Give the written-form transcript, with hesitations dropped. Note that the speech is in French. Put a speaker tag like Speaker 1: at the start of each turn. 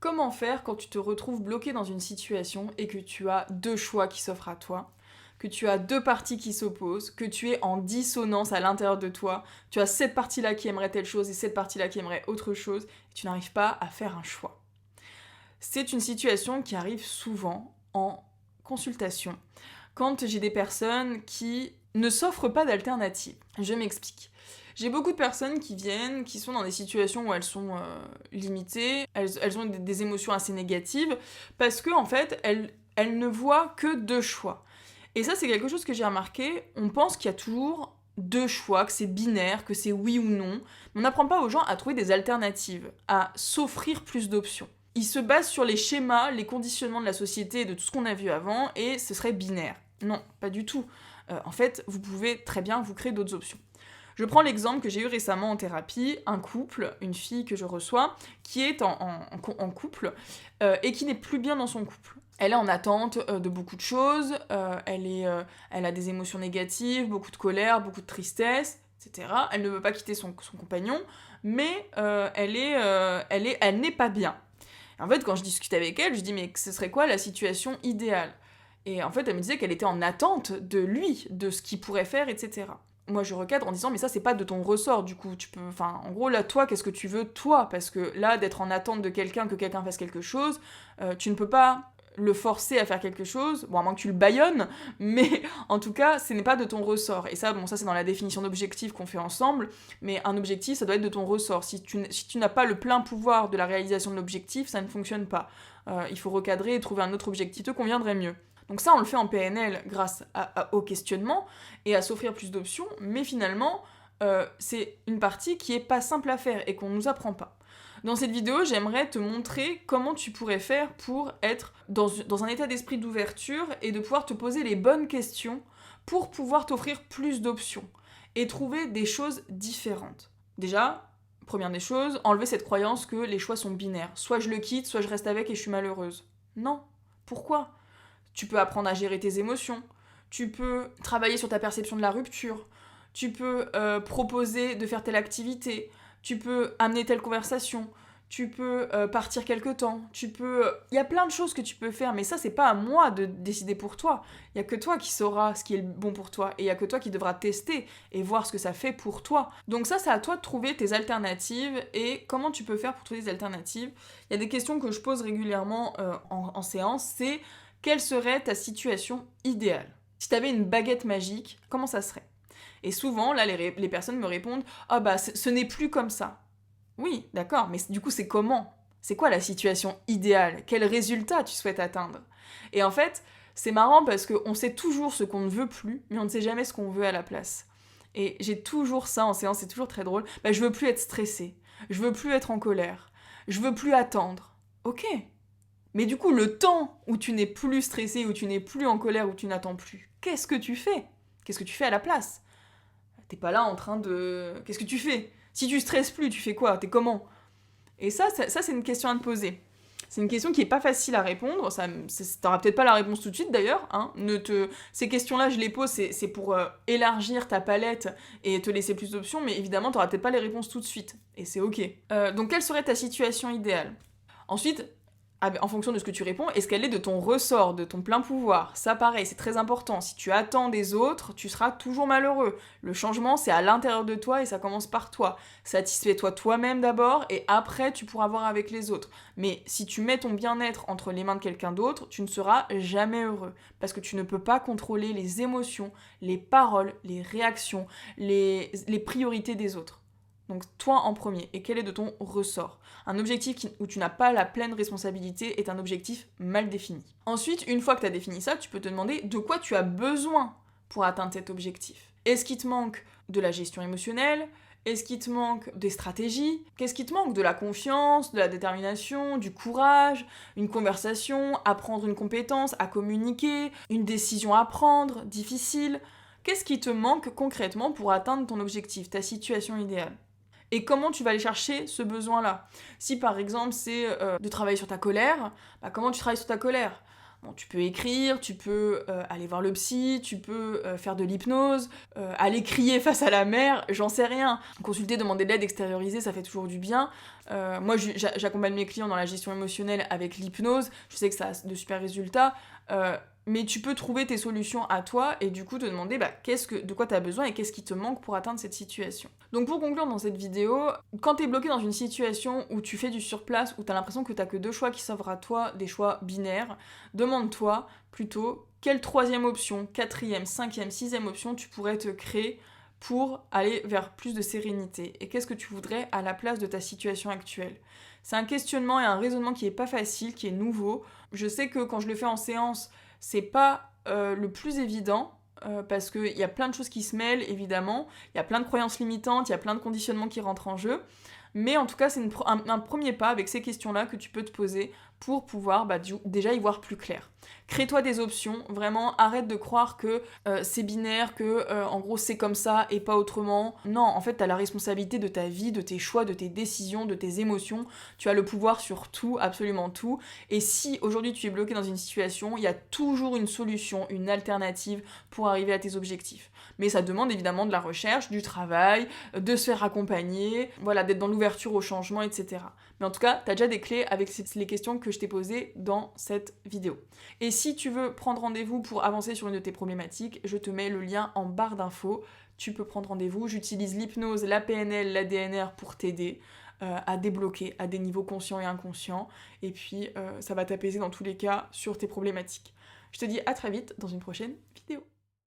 Speaker 1: Comment faire quand tu te retrouves bloqué dans une situation et que tu as deux choix qui s'offrent à toi, que tu as deux parties qui s'opposent, que tu es en dissonance à l'intérieur de toi, tu as cette partie-là qui aimerait telle chose et cette partie-là qui aimerait autre chose, et tu n'arrives pas à faire un choix. C'est une situation qui arrive souvent en consultation, quand j'ai des personnes qui ne s'offrent pas d'alternative. Je m'explique. J'ai beaucoup de personnes qui viennent, qui sont dans des situations où elles sont limitées, elles ont des émotions assez négatives, parce que en fait, elles ne voient que deux choix. Et ça, c'est quelque chose que j'ai remarqué, on pense qu'il y a toujours deux choix, que c'est binaire, que c'est oui ou non. On n'apprend pas aux gens à trouver des alternatives, à s'offrir plus d'options. Ils se basent sur les schémas, les conditionnements de la société et de tout ce qu'on a vu avant, et ce serait binaire. Non, pas du tout. En fait, vous pouvez très bien vous créer d'autres options. Je prends l'exemple que j'ai eu récemment en thérapie, un couple, une fille que je reçois, qui est en couple et qui n'est plus bien dans son couple. Elle est en attente de beaucoup de choses, elle a des émotions négatives, beaucoup de colère, beaucoup de tristesse, etc. Elle ne veut pas quitter son compagnon, mais elle n'est pas bien. Et en fait, quand je discute avec elle, je dis mais ce serait quoi la situation idéale ? Et en fait, elle me disait qu'elle était en attente de lui, de ce qu'il pourrait faire, etc. Moi, je recadre en disant, mais ça, c'est pas de ton ressort, du coup. En gros, là, toi, qu'est-ce que tu veux, toi ? Parce que là, d'être en attente de quelqu'un, que quelqu'un fasse quelque chose, tu ne peux pas le forcer à faire quelque chose, bon, à moins que tu le bâillonnes, mais en tout cas, ce n'est pas de ton ressort. Et ça, bon, ça, c'est dans la définition d'objectif qu'on fait ensemble, mais un objectif, ça doit être de ton ressort. Si tu n'as pas le plein pouvoir de la réalisation de l'objectif, ça ne fonctionne pas. Il faut recadrer et trouver un autre objectif qui te conviendrait mieux. Donc ça, on le fait en PNL grâce au questionnement et à s'offrir plus d'options, mais finalement, c'est une partie qui est pas simple à faire et qu'on nous apprend pas. Dans cette vidéo, j'aimerais te montrer comment tu pourrais faire pour être dans un état d'esprit d'ouverture et de pouvoir te poser les bonnes questions pour pouvoir t'offrir plus d'options et trouver des choses différentes. Déjà, première des choses, enlever cette croyance que les choix sont binaires. Soit je le quitte, soit je reste avec et je suis malheureuse. Non. Pourquoi ? Tu peux apprendre à gérer tes émotions, tu peux travailler sur ta perception de la rupture, tu peux proposer de faire telle activité, tu peux amener telle conversation, tu peux partir quelque temps, il y a plein de choses que tu peux faire, mais ça, c'est pas à moi de décider pour toi. Il y a que toi qui sauras ce qui est bon pour toi, et il y a que toi qui devras tester et voir ce que ça fait pour toi. Donc ça, c'est à toi de trouver tes alternatives, et comment tu peux faire pour trouver des alternatives. Il y a des questions que je pose régulièrement en séance, c'est... Quelle serait ta situation idéale ? Si tu avais une baguette magique, comment ça serait ? Et souvent, là, les personnes me répondent « Ah bah, ce n'est plus comme ça. » Oui, d'accord, mais du coup, c'est comment ? C'est quoi la situation idéale ? Quel résultat tu souhaites atteindre ? Et en fait, c'est marrant parce qu'on sait toujours ce qu'on ne veut plus, mais on ne sait jamais ce qu'on veut à la place. Et j'ai toujours ça en séance, c'est toujours très drôle. Bah, je veux plus être stressée, je veux plus être en colère, je veux plus attendre. Ok. Mais du coup, le temps où tu n'es plus stressé, où tu n'es plus en colère, où tu n'attends plus, qu'est-ce que tu fais ? Qu'est-ce que tu fais à la place ? T'es pas là en train de... Qu'est-ce que tu fais ? Si tu stresses plus, tu fais quoi ? T'es comment ? Et ça, c'est une question à te poser. C'est une question qui est pas facile à répondre, t'auras peut-être pas la réponse tout de suite d'ailleurs, hein. Ces questions-là, je les pose, c'est pour élargir ta palette et te laisser plus d'options, mais évidemment, t'auras peut-être pas les réponses tout de suite, et c'est ok. Donc, quelle serait ta situation idéale ? Ensuite, en fonction de ce que tu réponds, est-ce qu'elle est de ton ressort, de ton plein pouvoir ? Ça, pareil, c'est très important. Si tu attends des autres, tu seras toujours malheureux. Le changement, c'est à l'intérieur de toi et ça commence par toi. Satisfais-toi toi-même d'abord et après, tu pourras voir avec les autres. Mais si tu mets ton bien-être entre les mains de quelqu'un d'autre, tu ne seras jamais heureux. Parce que tu ne peux pas contrôler les émotions, les paroles, les réactions, les priorités des autres. Donc toi en premier, et quel est de ton ressort ? Un objectif où tu n'as pas la pleine responsabilité est un objectif mal défini. Ensuite, une fois que tu as défini ça, tu peux te demander de quoi tu as besoin pour atteindre cet objectif. Est-ce qu'il te manque de la gestion émotionnelle ? Est-ce qu'il te manque des stratégies ? Qu'est-ce qui te manque ? De la confiance, de la détermination, du courage, une conversation, apprendre une compétence, à communiquer, une décision à prendre, difficile ? Qu'est-ce qui te manque concrètement pour atteindre ton objectif, ta situation idéale ? Et comment tu vas aller chercher ce besoin-là ? Si par exemple c'est de travailler sur ta colère, bah comment tu travailles sur ta colère ? Bon, tu peux écrire, tu peux aller voir le psy, tu peux faire de l'hypnose, aller crier face à la mer, j'en sais rien. Consulter, demander de l'aide, extérioriser, ça fait toujours du bien. Moi, j'accompagne mes clients dans la gestion émotionnelle avec l'hypnose, je sais que ça a de super résultats, mais tu peux trouver tes solutions à toi et du coup te demander de quoi tu as besoin et qu'est-ce qui te manque pour atteindre cette situation. Donc pour conclure dans cette vidéo, quand tu es bloqué dans une situation où tu fais du surplace, où tu as l'impression que tu n'as que 2 choix qui s'offrent à toi, des choix binaires, demande-toi plutôt quelle 3e option, 4e, 5e, 6e option tu pourrais te créer pour aller vers plus de sérénité. Et qu'est-ce que tu voudrais à la place de ta situation actuelle? C'est un questionnement et un raisonnement qui est pas facile, qui est nouveau. Je sais que quand je le fais en séance, c'est pas le plus évident, parce qu'il y a plein de choses qui se mêlent, évidemment. Il y a plein de croyances limitantes, il y a plein de conditionnements qui rentrent en jeu. Mais en tout cas, c'est un premier pas avec ces questions-là que tu peux te poser pour pouvoir déjà y voir plus clair. Crée-toi des options, vraiment, arrête de croire que c'est binaire, que en gros c'est comme ça et pas autrement. Non, en fait, tu as la responsabilité de ta vie, de tes choix, de tes décisions, de tes émotions. Tu as le pouvoir sur tout, absolument tout. Et si aujourd'hui tu es bloqué dans une situation, il y a toujours une solution, une alternative pour arriver à tes objectifs. Mais ça demande évidemment de la recherche, du travail, de se faire accompagner, voilà, d'être dans l'ouverture au changement, etc. Mais en tout cas, tu as déjà des clés avec les questions que je t'ai posées dans cette vidéo. Et si tu veux prendre rendez-vous pour avancer sur une de tes problématiques, je te mets le lien en barre d'infos. Tu peux prendre rendez-vous. J'utilise l'hypnose, la PNL, la DNR pour t'aider à débloquer à des niveaux conscients et inconscients. Et puis, ça va t'apaiser dans tous les cas sur tes problématiques. Je te dis à très vite dans une prochaine vidéo.